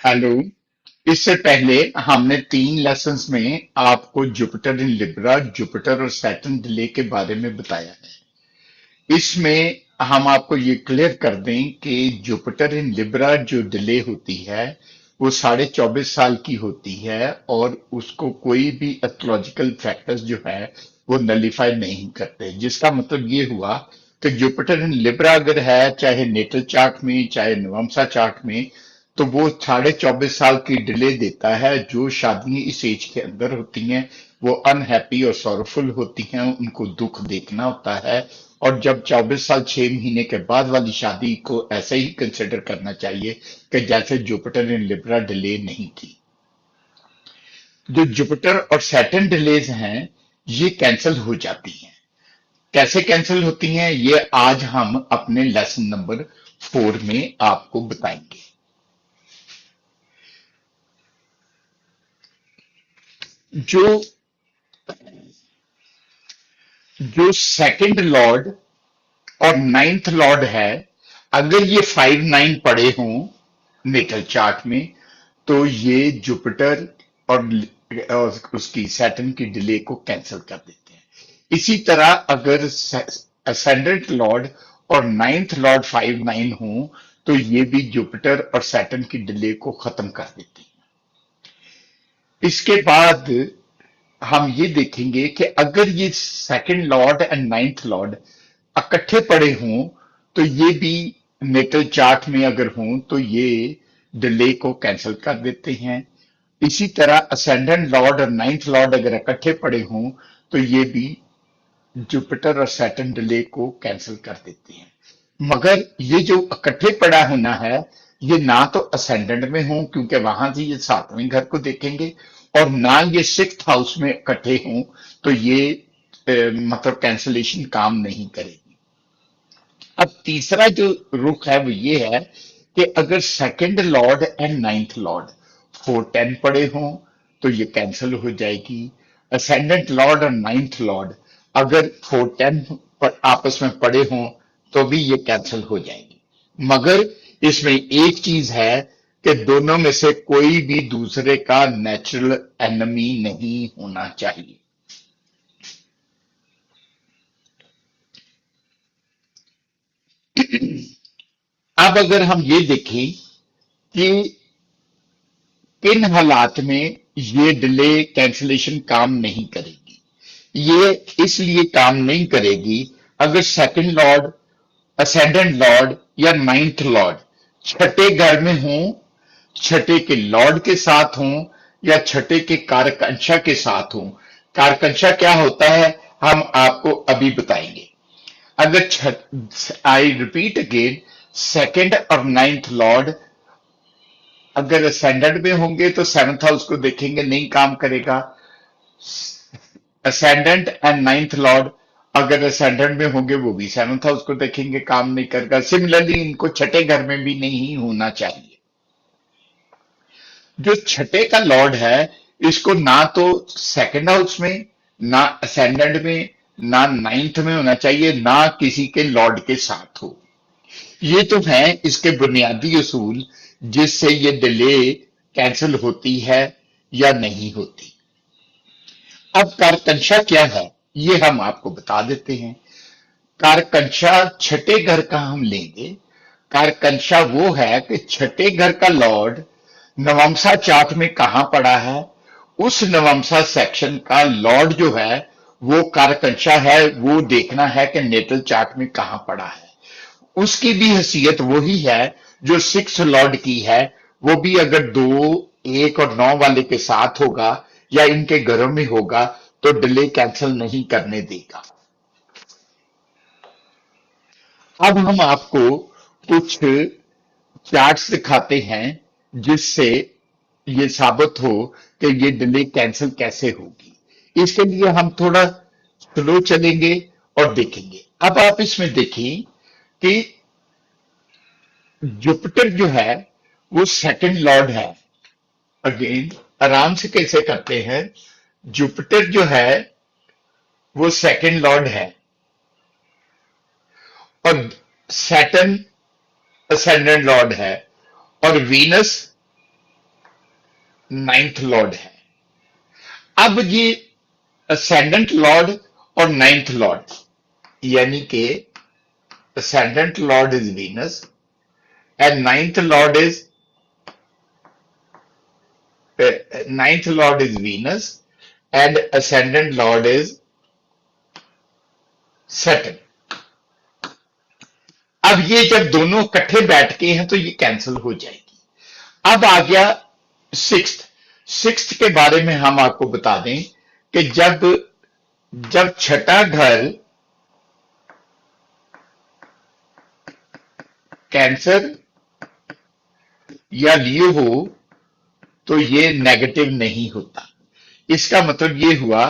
Hello. इससे पहले हमने 3 लेसन्स में आपको जुपिटर इन लिब्रा, जुपिटर और सैटर्न डिले के बारे में बताया है। इसमें हम आपको ये क्लियर कर दें कि जुपिटर इन लिब्रा जो डिले होती है वो 24.5 साल की होती है और उसको कोई भी एस्ट्रोलॉजिकल फैक्टर्स जो है वो नलीफाई नहीं करते, जिसका मतलब ये हुआ कि जुपिटर इन लिब्रा अगर है, चाहे नेटल चार्ट में चाहे नवमसा चार्ट में, तो वो 24.5 साल की डिले देता है। जो शादियां इस एज के अंदर होती हैं वो अनहैप्पी और सॉरोफुल होती हैं, उनको दुख देखना होता है। और जब 24 साल 6 महीने के बाद वाली शादी को ऐसे ही कंसिडर करना चाहिए कि जैसे जुपिटर इन लिब्रा डिले नहीं थी। जो जुपिटर और सैटर्न डिलेज हैं ये कैंसिल हो जाती हैं। कैसे कैंसिल होती हैं ये आज हम अपने लेसन नंबर 4 में आपको बताएंगे। जो जो सेकंड लॉर्ड और नाइन्थ लॉर्ड है, अगर ये 5-9 पड़े हों नेटल चार्ट में, तो ये जुपिटर और उसकी सैटर्न की डिले को कैंसिल कर देते हैं। इसी तरह अगर असेंडेंट लॉर्ड और नाइन्थ लॉर्ड 5-9 हो, तो ये भी जुपिटर और सैटर्न की डिले को खत्म कर देते हैं। इसके बाद हम ये देखेंगे कि अगर ये second Lord and ninth Lord इकट्ठे पड़े हों, तो ये भी नेटल चार्ट में अगर हों तो ये डिले को कैंसिल कर देते हैं। इसी तरह असेंडेंट लॉर्ड और नाइन्थ लॉर्ड अगर इकट्ठे पड़े हों तो ये भी जुपिटर और सैटर्न डिले को कैंसिल कर देते हैं। मगर ये जो इकट्ठे पड़ा होना है ये ना तो असेंडेंट में हो, क्योंकि वहां से ये 7वें घर को देखेंगे, और ना ये 6th हाउस में इकट्ठे हों, तो ये मतलब कैंसलेशन काम नहीं करेगी। अब तीसरा जो रुख है वो ये है कि अगर second Lord and ninth Lord 4-10 पड़े हों तो ये कैंसिल हो जाएगी। असेंडेंट लॉर्ड और नाइन्थ लॉर्ड अगर 4-10 पर आपस में पड़े हों तो भी ये कैंसिल हो जाएगी। मगर इसमें एक चीज है कि दोनों में से कोई भी दूसरे का नेचुरल एनिमी नहीं होना चाहिए। अब अगर हम ये देखें कि किन हालात में ये डिले कैंसिलेशन काम नहीं करेगी, ये इसलिए काम नहीं करेगी अगर सेकंड लॉर्ड, असेंडेंट लॉर्ड या नाइन्थ लॉर्ड छठे घर में हो, छठे के लॉर्ड के साथ हो या छठे के कारकंशा के साथ हो। कारकंशा क्या होता है हम आपको अभी बताएंगे। अगर आई रिपीट अगेन, सेकंड और नाइन्थ लॉर्ड अगर असेंडेंट में होंगे तो 7th हाउस को देखेंगे, नहीं काम करेगा। असेंडेंट एंड नाइन्थ लॉर्ड अगर असेंडेंट में होंगे वो भी 7th हाउस को देखेंगे, काम नहीं करेगा। सिमिलरली इनको छठे घर में भी नहीं होना चाहिए। जो छठे का लॉर्ड है इसको ना तो सेकंड हाउस में, ना असेंडेंट में, ना नाइन्थ में होना चाहिए, ना किसी के लॉर्ड के साथ हो। ये तो है इसके बुनियादी उसूल जिससे ये डिले कैंसिल होती है या नहीं होती। अब कारकंशा क्या है ये हम आपको बता देते हैं। कारकंशा छठे घर का हम लेंगे। कारकंशा वो है कि छठे घर का लॉर्ड नवमसा चार्ट में कहां पड़ा है, उस नवमसा सेक्शन का लॉर्ड जो है वो कारकंशा है, वो देखना है कि नेटल चार्ट में कहां पड़ा है। उसकी भी हैसियत वही है जो 6 लॉर्ड की है। वो भी अगर 2, 1 और 9 वाले के साथ होगा या इनके घरों में होगा तो डिले कैंसिल नहीं करने देगा। अब हम आपको कुछ चार्ट्स दिखाते हैं जिससे ये साबित हो कि ये डिले कैंसिल कैसे होगी। इसके लिए हम थोड़ा स्लो चलेंगे और देखेंगे। अब आप इसमें देखिए कि जुपिटर जो है वो सेकंड लॉर्ड है। अगेन आराम से कैसे करते हैं, जुपिटर जो है वो सेकंड लॉर्ड है और सैटर्न असेंडेंट लॉर्ड है और वीनस नाइन्थ लॉर्ड है। अब ये असेंडेंट लॉर्ड और नाइन्थ लॉर्ड, यानी कि ascendant lord is Venus and ninth lord is Venus and ascendant lord is Saturn। अब ये जब दोनों इकट्ठे बैठ के हैं तो ये कैंसिल हो जाएगी। अब आ गया सिक्स्थ। सिक्स्थ के बारे में हम आपको बता दें कि जब जब छठा घर कैंसर या लियो हो तो ये नेगेटिव नहीं होता। इसका मतलब ये हुआ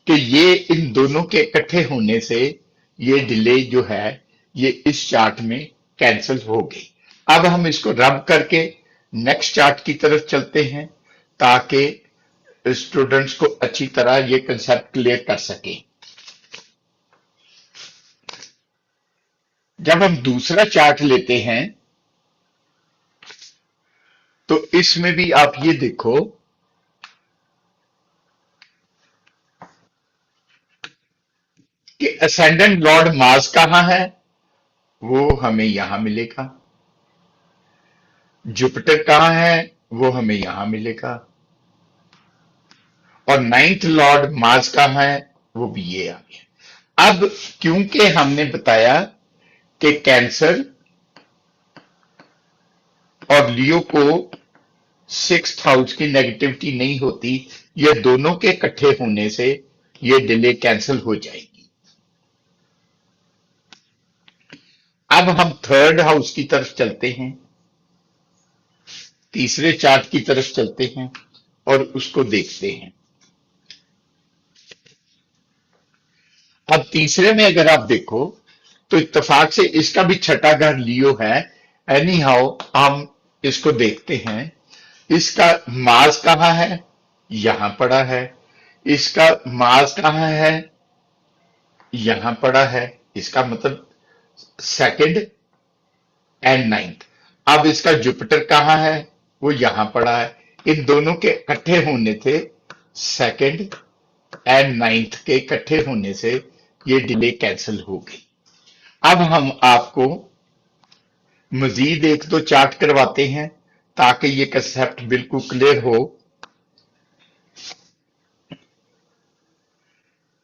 कि ये इन दोनों के इकट्ठे होने से ये डिले जो है ये इस चार्ट में कैंसिल हो गई। अब हम इसको रब करके नेक्स्ट चार्ट की तरफ चलते हैं ताकि स्टूडेंट्स को अच्छी तरह ये कंसेप्ट क्लियर कर सके। जब हम दूसरा चार्ट लेते हैं तो इसमें भी आप ये देखो कि असेंडेंट लॉर्ड मार्स कहां है, वो हमें यहां मिलेगा। जुपिटर कहां है, वो हमें यहां मिलेगा। और नाइन्थ लॉर्ड मार्स कहां है, वो भी ये आ गया। अब क्योंकि हमने बताया कि कैंसर और लियो को सिक्स्थ हाउस की नेगेटिविटी नहीं होती, ये दोनों के इकट्ठे होने से ये डिले कैंसिल हो जाएगी। अब हम थर्ड हाउस की तरफ चलते हैं, तीसरे चार्ट की तरफ चलते हैं और उसको देखते हैं। अब तीसरे में अगर आप देखो तो इत्तेफाक से इसका भी छठा घर लियो है। एनी हाउ हम इसको देखते हैं। इसका मार्स कहां है, यहां पड़ा है। इसका मार्स कहां है, यहां पड़ा है। इसका मतलब सेकंड एंड नाइन्थ। अब इसका जुपिटर कहां है, वो यहां पड़ा है। इन दोनों के इकट्ठे होने से सेकंड एंड नाइन्थ के इकट्ठे होने से ये डिले कैंसिल हो गई। अब हम आपको मजीद एक दो चार्ट करवाते हैं ताकि ये कंसेप्ट बिल्कुल क्लियर हो।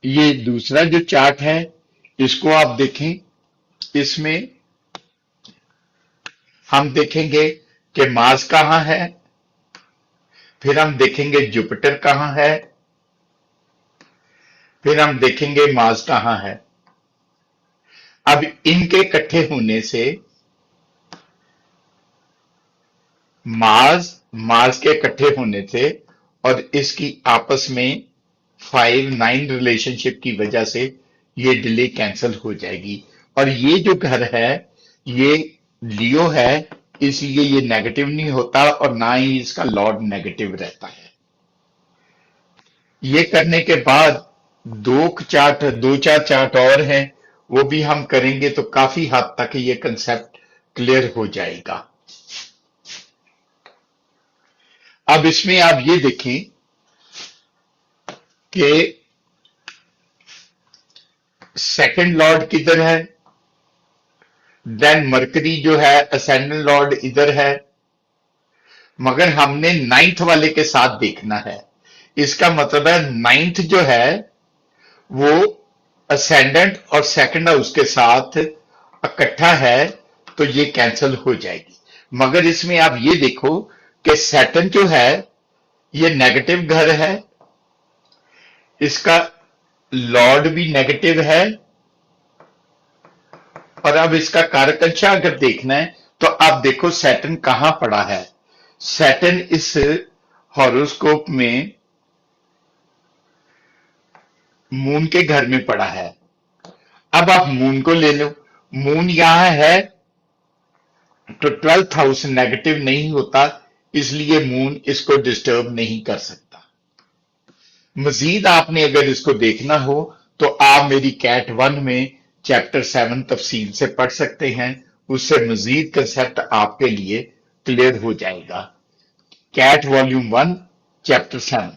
ये दूसरा जो चार्ट है इसको आप देखें। इसमें हम देखेंगे कि मार्स कहां है, फिर हम देखेंगे जुपिटर कहां है, फिर हम देखेंगे मार्स कहां है। अब इनके इकट्ठे होने से मार्स के इकट्ठे होने से और इसकी आपस में 5-9 रिलेशनशिप की वजह से ये डिले कैंसिल हो जाएगी। और ये जो घर है ये लियो है, इसलिए ये नेगेटिव नहीं होता और ना ही इसका लॉर्ड नेगेटिव रहता है। ये करने के बाद दो चार चार्ट और हैं, वो भी हम करेंगे तो काफी हद तक ये कंसेप्ट क्लियर हो जाएगा। अब इसमें आप ये देखें कि सेकंड लॉर्ड किधर है, देन मरकरी जो है असेंडेंट लॉर्ड इधर है, मगर हमने नाइन्थ वाले के साथ देखना है। इसका मतलब है नाइन्थ जो है वो असेंडेंट और सेकंड हाउस के साथ इकट्ठा है तो ये कैंसिल हो जाएगी। मगर इसमें आप ये देखो कि सैटर्न जो है ये नेगेटिव घर है, इसका लॉर्ड भी नेगेटिव है। और अब इसका कारकंशा अगर देखना है तो आप देखो सैटर्न कहां पड़ा है। सैटर्न इस हॉरोस्कोप में मून के घर में पड़ा है। अब आप मून को ले लो, मून यहां है तो 12th हाउस नेगेटिव नहीं होता, इसलिए मून इसको डिस्टर्ब नहीं कर सकता। मजीद आपने अगर इसको देखना हो तो आप मेरी कैट 1 में चैप्टर 7 तफसील से पढ़ सकते हैं, उससे मजीद कंसेप्ट आपके लिए क्लियर हो जाएगा। Cat volume 1 chapter 7।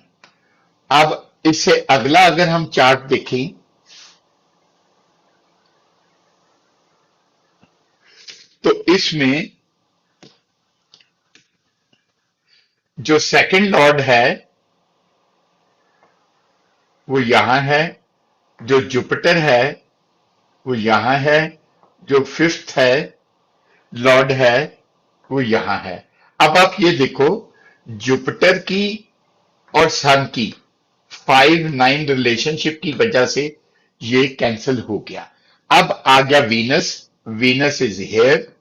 अब इससे अगला अगर हम चार्ट देखें तो इसमें जो सेकंड लॉर्ड है वो यहां है, जो जुपिटर है वो यहां है, जो फिफ्थ है लॉर्ड है वो यहां है। अब आप ये देखो, जुपिटर की और सन की 5-9 रिलेशनशिप की वजह से ये कैंसिल हो गया। अब आ गया Venus. Venus is here,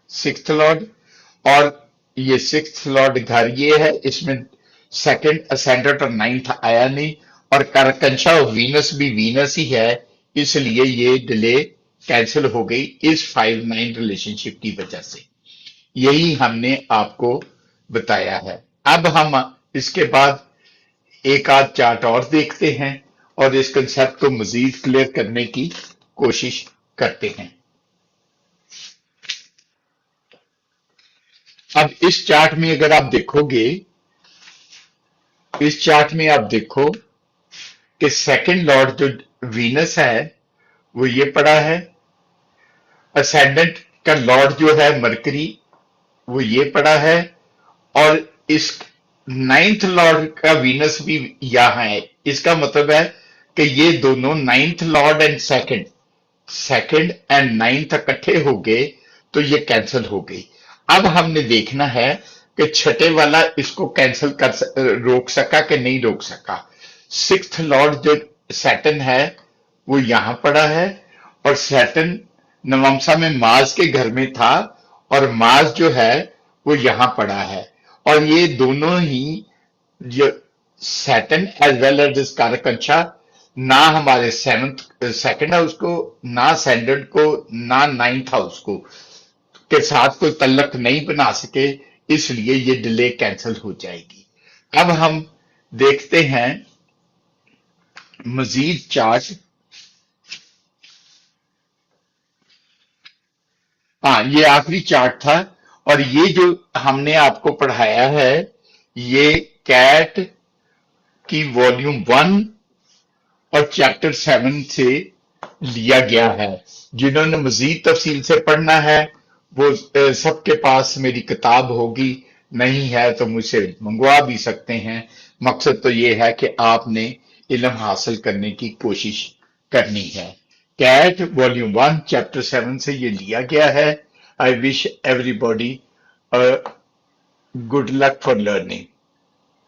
sixth Lord, और ये सिक्स्थ लॉर्ड घर ये है, इसमें सेकंड असेंडेंट और नाइन्थ आया नहीं, और कारकंशा ऑफ वीनस भी वीनस ही है, इसलिए ये डिले कैंसिल हो गई इस 5-9 रिलेशनशिप की वजह से। यही हमने आपको बताया है। अब हम इसके बाद एक आध चार्ट और देखते हैं और इस कंसेप्ट को मजीद क्लियर करने की कोशिश करते हैं। अब इस चार्ट में अगर आप देखोगे, इस चार्ट में आप देखो कि सेकंड लॉर्ड जो वीनस है वो ये पड़ा है, असेंडेंट का लॉर्ड जो है मरकरी वो ये पड़ा है, और इस नाइन्थ लॉर्ड का वीनस भी यहां है। इसका मतलब है कि ये दोनों ninth Lord and second, second and ninth इकट्ठे हो गए तो ये कैंसिल हो गई। अब हमने देखना है कि छठे वाला इसको कैंसिल रोक सका कि नहीं रोक सका। सिक्स्थ लॉर्ड जो सैटर्न है वो यहां पड़ा है, और सैटर्न नवमसा में मार्स के घर में था, और मार्स जो है वो यहां पड़ा है, और ये दोनों ही जो Saturn as well as this कारकंशा ना हमारे सेवंथ सेकंड हाउस को, ना असेंडेंट को, ना नाइन्थ हाउस को के साथ कोई तल्लक नहीं बना सके, इसलिए ये डिले कैंसिल हो जाएगी। अब हम देखते हैं मजीद चार्ट। हाँ, ये आखिरी चार्ट था, और ये जो हमने आपको पढ़ाया है ये कैट की वॉल्यूम 1 और चैप्टर 7 से लिया गया है। जिन्होंने मजीद तफसील से पढ़ना है वो सबके पास मेरी किताब होगी, नहीं है तो मुझसे मंगवा भी सकते हैं। मकसद तो ये है कि आपने इल्म हासिल करने की कोशिश करनी है। कैट वॉल्यूम 1 चैप्टर 7 से ये लिया गया है। I wish everybody good luck for learning.